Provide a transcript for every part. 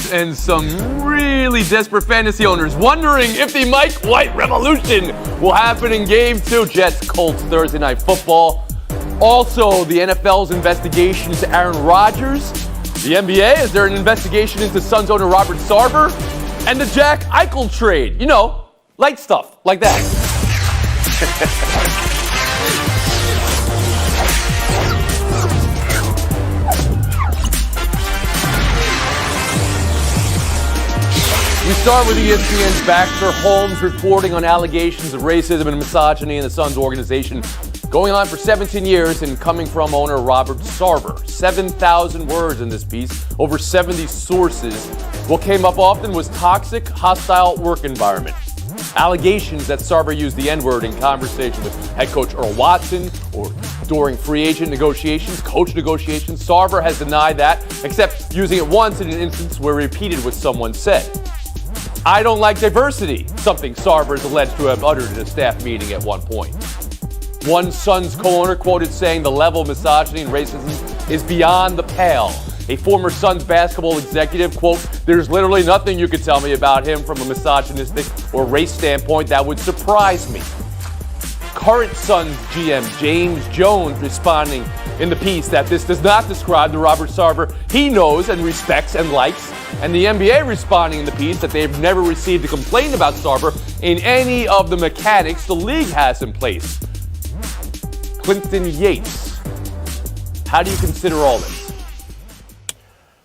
Jets and some really desperate fantasy owners wondering if the Mike White revolution will happen in Game 2. Jets-Colts Thursday Night Football. Also, the NFL's investigation into Aaron Rodgers. The NBA, is there an investigation into Suns owner Robert Sarver? And the Jack Eichel trade. You know, light stuff like that. We start with ESPN's Baxter Holmes reporting on allegations of racism and misogyny in the Suns organization going on for 17 years and coming from owner Robert Sarver. 7,000 words in this piece, over 70 sources. What came up often was toxic, hostile work environment. Allegations that Sarver used the N-word in conversation with head coach Earl Watson or during free agent negotiations, coach negotiations. Sarver has denied that, except using it once in an instance where he repeated what someone said. I don't like diversity, something Sarver is alleged to have uttered in a staff meeting at one point. One Suns co-owner quoted saying the level of misogyny and racism is beyond the pale. A former Suns basketball executive, quote, there's literally nothing you could tell me about him from a misogynistic or race standpoint that would surprise me. Current Suns GM James Jones responding in the piece that this does not describe the Robert Sarver he knows and respects and likes, and the NBA responding in the piece that they've never received a complaint about Sarver in any of the mechanics the league has in place. Clinton Yates, how do you consider all this?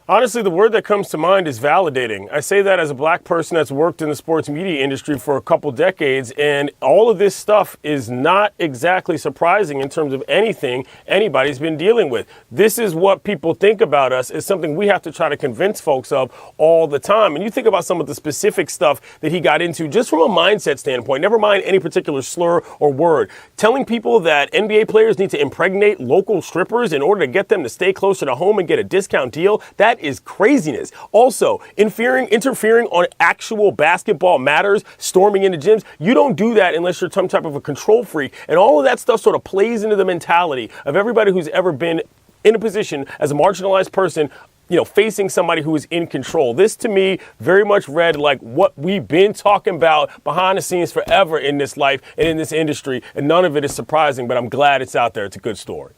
Honestly, the word that comes to mind is validating. I say that as a black person that's worked in the sports media industry for a couple decades, and all of this stuff is not exactly surprising in terms of anything anybody's been dealing with. This is what people think about us. It's something we have to try to convince folks of all the time. And you think about some of the specific stuff that he got into just from a mindset standpoint, never mind any particular slur or word. Telling people that NBA players need to impregnate local strippers in order to get them to stay closer to home and get a discount deal, that is craziness. Also, interfering on actual basketball matters, storming into gyms. You don't do that unless you're some type of a control freak. And all of that stuff sort of plays into the mentality of everybody who's ever been in a position as a marginalized person, you know, facing somebody who is in control. This, to me, very much read like what we've been talking about behind the scenes forever in this life and in this industry. And none of it is surprising, but I'm glad it's out there. It's a good story.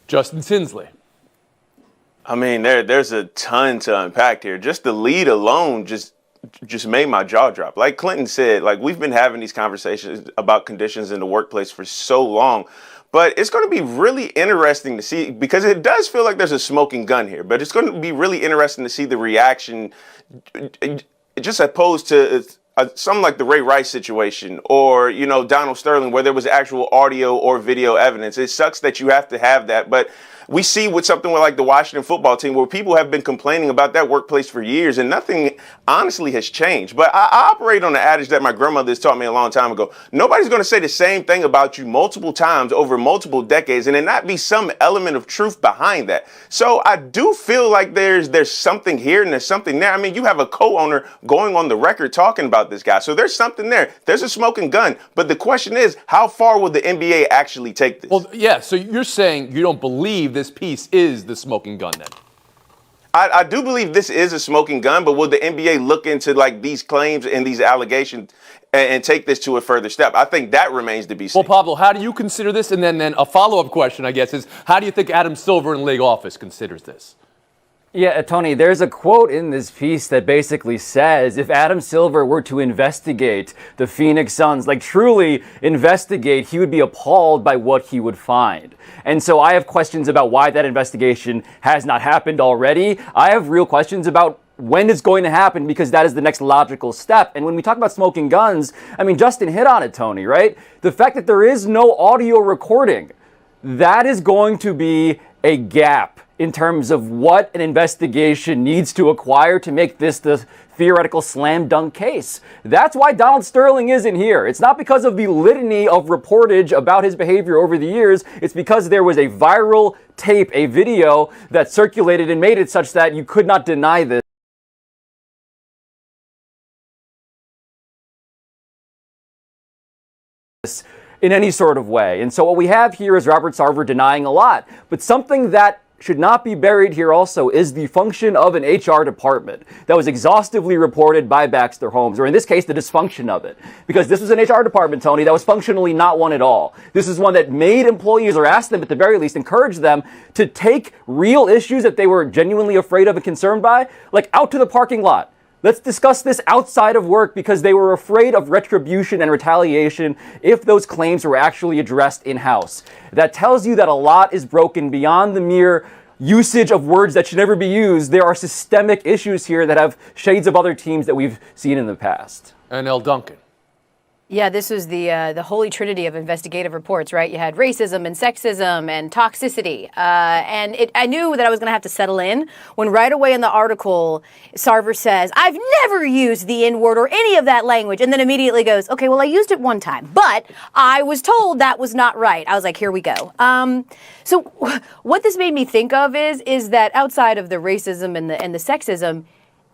Justin Tinsley. I mean, there's a ton to unpack here. Just the lead alone just made my jaw drop. Like Clinton said, like we've been having these conversations about conditions in the workplace for so long. But it's going to be really interesting to see, because it does feel like there's a smoking gun here. But it's going to be really interesting to see the reaction, just opposed to something like the Ray Rice situation or, you know, Donald Sterling, where there was actual audio or video evidence. It sucks that you have to have that. But we see with something like the Washington football team where people have been complaining about that workplace for years and nothing honestly has changed. But I operate on the adage that my grandmother has taught me a long time ago. Nobody's going to say the same thing about you multiple times over multiple decades and there not be some element of truth behind that. So I do feel like there's something here and there's something there. I mean, you have a co-owner going on the record talking about this guy. So there's something there. There's a smoking gun. But the question is, how far will the NBA actually take this? Well, yeah, so you're saying you don't believe this piece is the smoking gun then? I do believe this is a smoking gun, but will the NBA look into like these claims and these allegations and take this to a further step? I think that remains to be seen. Well, Pablo, how do you consider this? And then a follow-up question, I guess, is how do you think Adam Silver in league office considers this? Yeah, Tony, there's a quote in this piece that basically says if Adam Silver were to investigate the Phoenix Suns, like truly investigate, he would be appalled by what he would find. And so I have questions about why that investigation has not happened already. I have real questions about when it's going to happen, because that is the next logical step. And when we talk about smoking guns, I mean, Justin hit on it, Tony, right? The fact that there is no audio recording, that is going to be a gap in terms of what an investigation needs to acquire to make this the theoretical slam dunk case. That's why Donald Sterling isn't here. It's not because of the litany of reportage about his behavior over the years. It's because there was a viral tape, a video that circulated and made it such that you could not deny this. In any sort of way. And so what we have here is Robert Sarver denying a lot, but something that should not be buried here also is the function of an HR department that was exhaustively reported by Baxter Holmes, or in this case, the dysfunction of it. Because this was an HR department, Tony, that was functionally not one at all. This is one that made employees, or asked them at the very least, encouraged them to take real issues that they were genuinely afraid of and concerned by, like out to the parking lot. Let's discuss this outside of work, because they were afraid of retribution and retaliation if those claims were actually addressed in-house. That tells you that a lot is broken beyond the mere usage of words that should never be used. There are systemic issues here that have shades of other teams that we've seen in the past. And L. Duncan. Yeah, this was the holy trinity of investigative reports, right? You had racism and sexism and toxicity. I knew that I was going to have to settle in when right away in the article, Sarver says, "I've never used the N-word or any of that language," and then immediately goes, "Okay, well, I used it one time, but I was told that was not right." I was like, here we go. So what this made me think of is that outside of the racism and the sexism,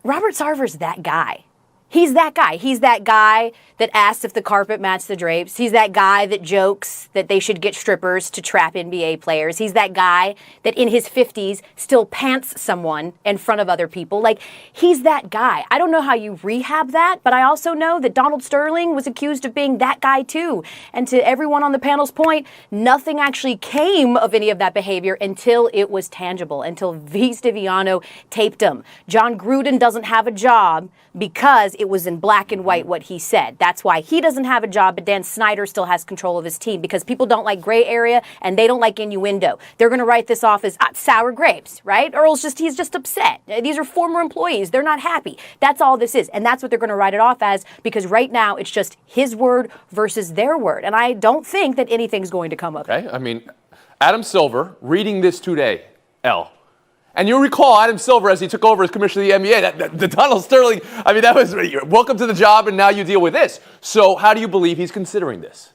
Robert Sarver's that guy. He's that guy. He's that guy that asks if the carpet matched the drapes. He's that guy that jokes that they should get strippers to trap NBA players. He's that guy that in his 50s still pants someone in front of other people. Like, he's that guy. I don't know how you rehab that, but I also know that Donald Sterling was accused of being that guy too. And to everyone on the panel's point, nothing actually came of any of that behavior until it was tangible, until V. Stiviano taped him. John Gruden doesn't have a job because it was in black and white what he said. That's why he doesn't have a job, but Dan Snyder still has control of his team, because people don't like gray area and they don't like innuendo. They're going to write this off as sour grapes, right? Or he's just upset. These are former employees. They're not happy. That's all this is. And that's what they're going to write it off as, because right now it's just his word versus their word. And I don't think that anything's going to come of it. Okay, I mean, Adam Silver reading this today, L. And you recall Adam Silver, as he took over as commissioner of the NBA, the Donald Sterling, I mean, that was, welcome to the job, and now you deal with this. So how do you believe he's considering this?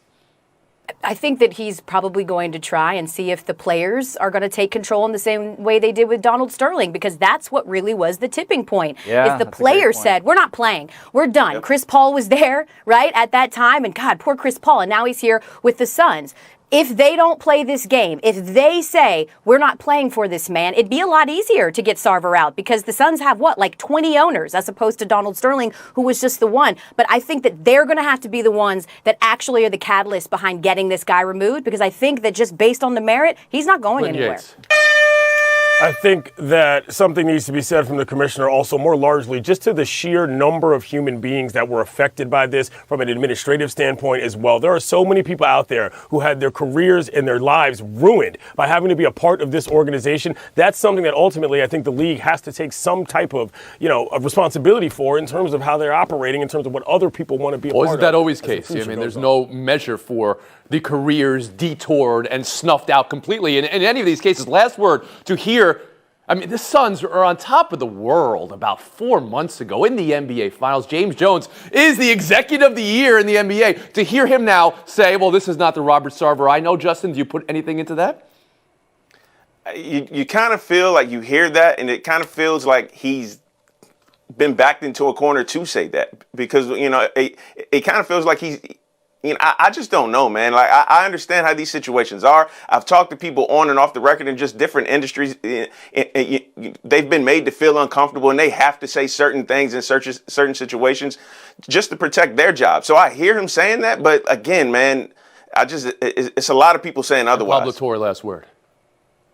I think that he's probably going to try and see if the players are going to take control in the same way they did with Donald Sterling, because that's what really was the tipping point. Yeah, if the players said, we're not playing, we're done. Yep. Chris Paul was there, right, at that time, and God, poor Chris Paul, and now he's here with the Suns. If they don't play this game, if they say, we're not playing for this man, it'd be a lot easier to get Sarver out, because the Suns have, like 20 owners, as opposed to Donald Sterling, who was just the one. But I think that they're going to have to be the ones that actually are the catalyst behind getting this guy removed, because I think that just based on the merit, he's not going anywhere. Yates. I think that something needs to be said from the commissioner also, more largely, just to the sheer number of human beings that were affected by this from an administrative standpoint as well. There are so many people out there who had their careers and their lives ruined by having to be a part of this organization. That's something that ultimately I think the league has to take some type of, of responsibility for, in terms of how they're operating, in terms of what other people want to be a part of. Isn't that always the case? I mean, there's no measure for the careers detoured and snuffed out completely. In any of these cases, last word to hear, I mean, the Suns are on top of the world about 4 months ago in the NBA Finals. James Jones is the executive of the year in the NBA. To hear him now say, well, this is not the Robert Sarver I know, Justin, do you put anything into that? You kind of feel like you hear that, and it kind of feels like he's been backed into a corner to say that, because, it kind of feels like he's, I just don't know, man. Like, I understand how these situations are. I've talked to people on and off the record in just different industries. They've been made to feel uncomfortable, and they have to say certain things in certain situations just to protect their job. So I hear him saying that, but again, man, it's a lot of people saying otherwise. Pablo Torre, last word.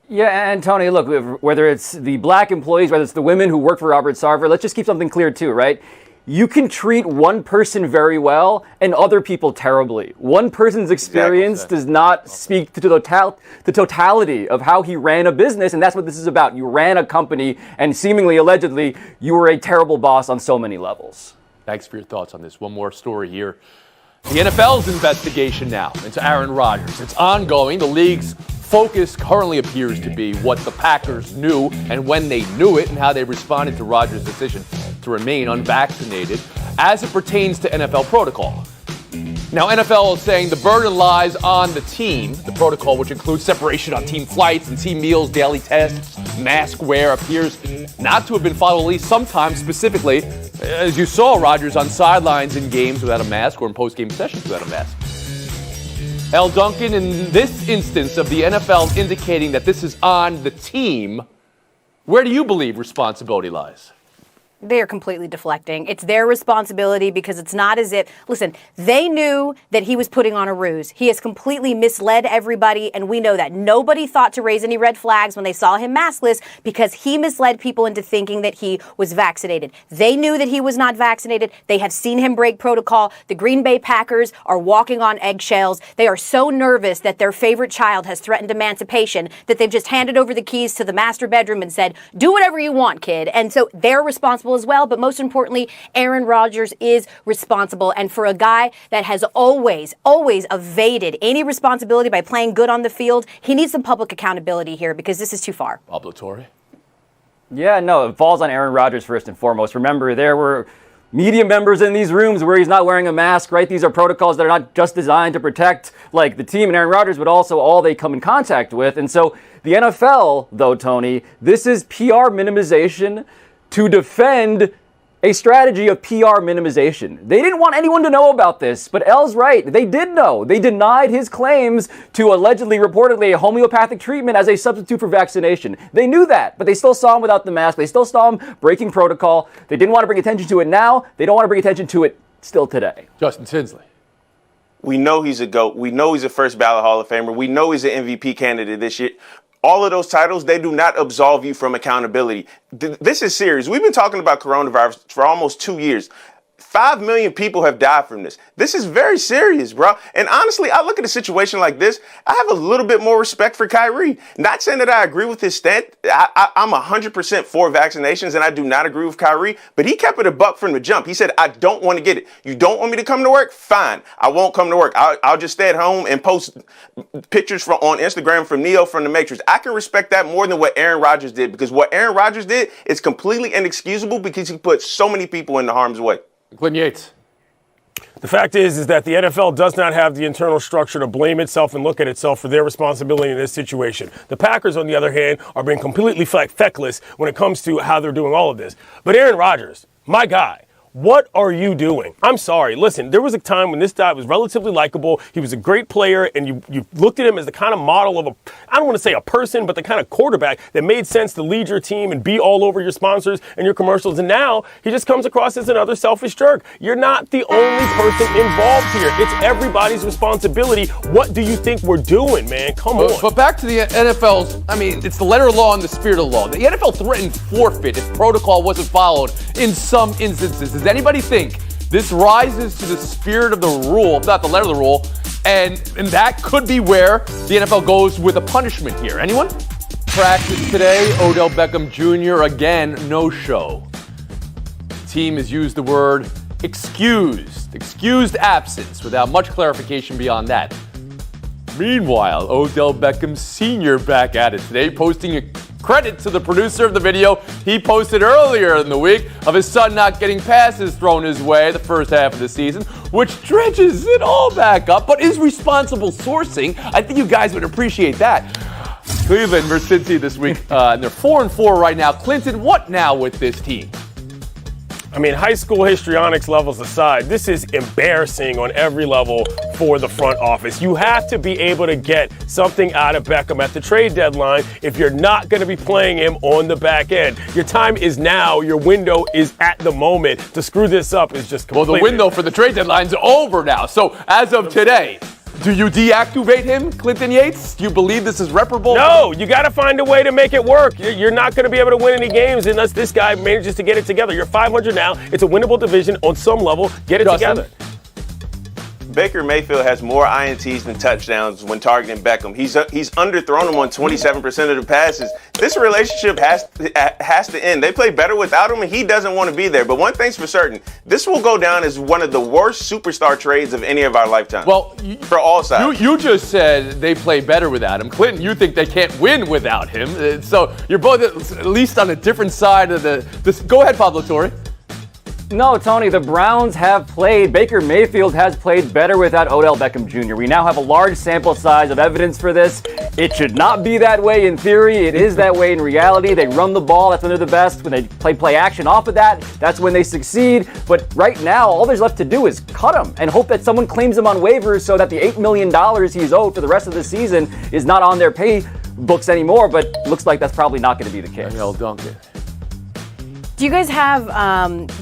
Yeah, and Tony, look, whether it's the black employees, whether it's the women who work for Robert Sarver, let's just keep something clear too, right? You can treat one person very well and other people terribly. One person's experience does not speak to the totality of how he ran a business, and that's what this is about. You ran a company, and seemingly, allegedly, you were a terrible boss on so many levels. Thanks for your thoughts on this. One more story here. The NFL's investigation now into Aaron Rodgers. It's ongoing. The league's focus currently appears to be what the Packers knew and when they knew it, and how they responded to Rodgers' decision to remain unvaccinated as it pertains to NFL protocol. Now, NFL is saying the burden lies on the team. The protocol, which includes separation on team flights and team meals, daily tests, mask wear, appears not to have been followed, at least sometimes. Specifically, as you saw Rodgers on sidelines in games without a mask, or in post-game sessions without a mask. L. Duncan, in this instance of the NFL indicating that this is on the team, where do you believe responsibility lies? They are completely deflecting. It's their responsibility because it's not as if, listen, they knew that he was putting on a ruse. He has completely misled everybody, and we know that. Nobody thought to raise any red flags when they saw him maskless because he misled people into thinking that he was vaccinated. They knew that he was not vaccinated. They have seen him break protocol. The Green Bay Packers are walking on eggshells. They are so nervous that their favorite child has threatened emancipation that they've just handed over the keys to the master bedroom and said, do whatever you want, kid. And so they're responsible as well, but most importantly, Aaron Rodgers is responsible. And for a guy that has always evaded any responsibility by playing good on the field, he needs some public accountability here because this is too far. Pablo Torre? Yeah, no, it falls on Aaron Rodgers first and foremost. Remember, there were media members in these rooms where he's not wearing a mask, right? These are protocols that are not just designed to protect, like, the team and Aaron Rodgers, but also all they come in contact with. And so the NFL, though, Tony, this is PR minimization to defend a strategy of PR minimization. They didn't want anyone to know about this, but El's right. They did know. They denied his claims to allegedly, reportedly, a homeopathic treatment as a substitute for vaccination. They knew that, but they still saw him without the mask. They still saw him breaking protocol. They didn't want to bring attention to it now. They don't want to bring attention to it still today. Justin Tinsley. We know he's a GOAT. We know he's a first ballot Hall of Famer. We know he's an MVP candidate this year. All of those titles, they do not absolve you from accountability. This is serious. We've been talking about coronavirus for almost 2 years. 5 million people have died from this. This is very serious, bro. And honestly, I look at a situation like this, I have a little bit more respect for Kyrie. Not saying that I agree with his stand. I'm 100% for vaccinations, and I do not agree with Kyrie, but he kept it a buck from the jump. He said, I don't want to get it. You don't want me to come to work? Fine. I won't come to work. I'll just stay at home and post pictures on Instagram from Neo from the Matrix. I can respect that more than what Aaron Rodgers did, because what Aaron Rodgers did is completely inexcusable because he put so many people into harm's way. Clinton Yates. The fact is that the NFL does not have the internal structure to blame itself and look at itself for their responsibility in this situation. The Packers, on the other hand, are being completely feckless when it comes to how they're doing all of this. But Aaron Rodgers, my guy, what are you doing? I'm sorry. Listen, there was a time when this guy was relatively likable. He was a great player, and you looked at him as the kind of model of I don't want to say a person, but the kind of quarterback that made sense to lead your team and be all over your sponsors and your commercials. And now he just comes across as another selfish jerk. You're not the only person involved here. It's everybody's responsibility. What do you think we're doing, man? Come on. But back to the NFL's, it's the letter of law and the spirit of law. The NFL threatened forfeit if protocol wasn't followed in some instances. Does anybody think this rises to the spirit of the rule, if not the letter of the rule, and that could be where the NFL goes with a punishment here? Anyone? Practice today, Odell Beckham Jr. again, no show. Team has used the word excused absence without much clarification beyond that. Meanwhile, Odell Beckham Sr. back at it today, posting a credit to the producer of the video he posted earlier in the week of his son not getting passes thrown his way the first half of the season, which dredges it all back up, but is responsible sourcing. I think you guys would appreciate that. Cleveland versus Cincy this week, and they're 4-4 right now. Clinton, what now with this team? High school histrionics levels aside, this is embarrassing on every level for the front office. You have to be able to get something out of Beckham at the trade deadline if you're not going to be playing him on the back end. Your time is now. Your window is at the moment. To screw this up is just completely... Well, the window for the trade deadline's over now. So as of today, do you deactivate him, Clinton Yates? Do you believe this is reparable? No, you got to find a way to make it work. You're not going to be able to win any games unless this guy manages to get it together. You're 500 now. It's a winnable division on some level. Get it together. Baker Mayfield has more INTs than touchdowns when targeting Beckham. He's underthrown him on 27% of the passes. This relationship has to end. They play better without him, and he doesn't want to be there. But one thing's for certain, this will go down as one of the worst superstar trades of any of our lifetime. Well, for all sides. You just said they play better without him. Clinton, you think they can't win without him. So you're both at least on a different side of this. Go ahead, Pablo Torre. No, Tony, the Browns have played. Baker Mayfield has played better without Odell Beckham Jr. We now have a large sample size of evidence for this. It should not be that way in theory. It is that way in reality. They run the ball. That's when they're the best. When they play action off of that, that's when they succeed. But right now, all there's left to do is cut him and hope that someone claims him on waivers so that the $8 million he's owed for the rest of the season is not on their pay books anymore. But looks like that's probably not going to be the case. Duncan. Do you guys have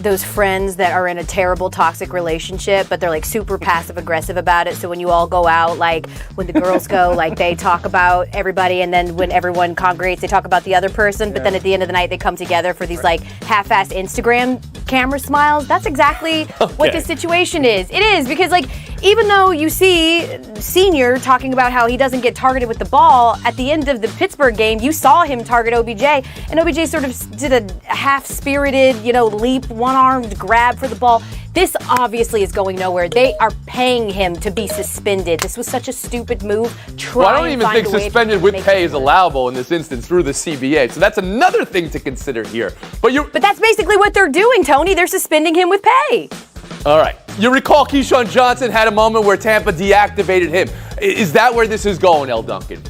those friends that are in a terrible toxic relationship, but they're like super passive aggressive about it? So when you all go out, like when the girls go, like they talk about everybody, and then when everyone congregates, they talk about the other person. But then at the end of the night, they come together for these like half-assed Instagram camera smiles. That's exactly what this situation is. It is because like even though you see Senior talking about how he doesn't get targeted with the ball, at the end of the Pittsburgh game, you saw him target OBJ, and OBJ sort of did a half-spirited, leap, one-armed grab for the ball. This obviously is going nowhere. They are paying him to be suspended. This was such a stupid move. Well, I don't even think suspended with pay is allowable in this instance through the CBA. So that's another thing to consider here. But that's basically what they're doing, Tony. They're suspending him with pay. All right. You recall Keyshawn Johnson had a moment where Tampa deactivated him. Is that where this is going, L. Duncan?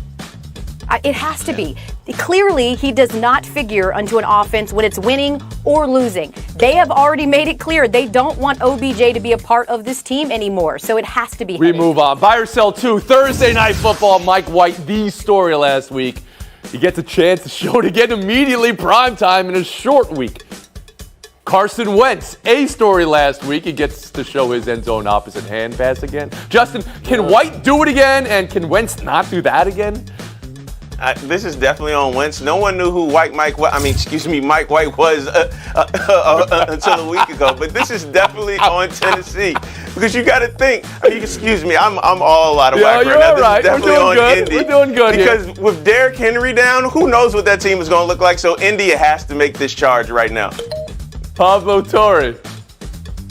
It has to be. Clearly, he does not figure onto an offense when it's winning or losing. They have already made it clear they don't want OBJ to be a part of this team anymore, so it has to be. We move on. Buy or sell 2. Thursday Night Football. Mike White, the story last week. He gets a chance to show it again immediately, prime time in a short week. Carson Wentz, a story last week. He gets to show his end zone opposite hand pass again. Justin, can White do it again, and can Wentz not do that again? This is definitely on Wentz. No one knew who Mike White was until a week ago. But this is definitely on Tennessee because you got to think. Excuse me, I'm all out of whack right now. Right. This is definitely on Indy. We're doing good because here. with Derrick Henry down, who knows what that team is going to look like? So Indy has to make this charge right now. Pablo Torres.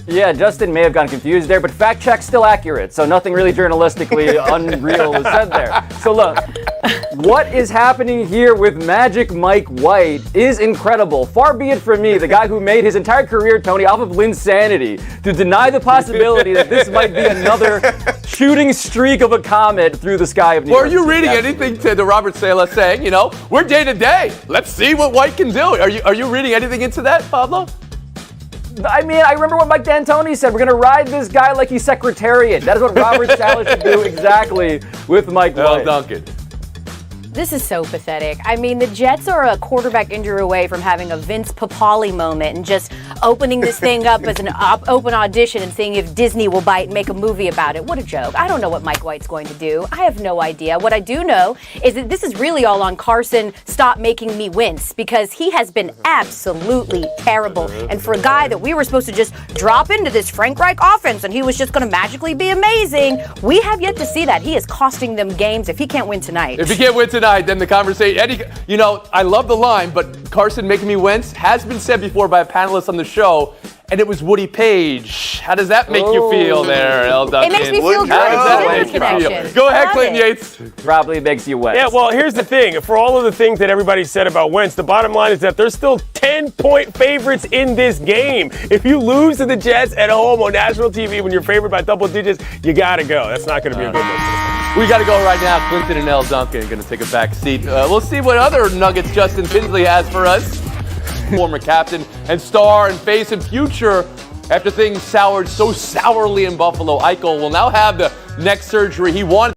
Yeah, Justin may have gotten confused there, but fact check's still accurate, so nothing really journalistically unreal was said there. So look, what is happening here with Magic Mike White is incredible. Far be it from me, the guy who made his entire career, Tony, off of Linsanity, to deny the possibility that this might be another shooting streak of a comet through the sky of New York. Are you reading anything to Robert Saleh saying, we're day to day. Let's see what White can do. Are you reading anything into that, Pablo? I mean, I remember what Mike D'Antoni said. We're going to ride this guy like he's Secretariat. That is what Robert Saleh should do exactly with Mike White. Duncan. This is so pathetic. I mean, the Jets are a quarterback injury away from having a Vince Papale moment and just opening this thing up as an open audition and seeing if Disney will bite and make a movie about it. What a joke. I don't know what Mike White's going to do. I have no idea. What I do know is that this is really all on Carson. Stop making me wince, because he has been absolutely terrible. And for a guy that we were supposed to just drop into this Frank Reich offense and he was just going to magically be amazing, we have yet to see that. He is costing them games if he can't win tonight. If he can't win tonight, then the conversation, I love the line, but Carson making me wince has been said before by a panelist on the show, and it was Woody Page. How does that make you feel there, L. Duncan? It makes me feel good. How does that make you feel? Go ahead, Clinton Yates. Probably makes you wet. Yeah, well, here's the thing. For all of the things that everybody said about Wentz, the bottom line is that there's still 10-point favorites in this game. If you lose to the Jets at home on national TV when you're favored by double digits, you got to go. That's not going to be a good one. We got to go right now. Clinton and L. Duncan are going to take a back seat. We'll see what other nuggets Justin Tinsley has for us. Former captain and star and face and future after things soured so sourly in Buffalo. Eichel will now have the neck surgery he wanted.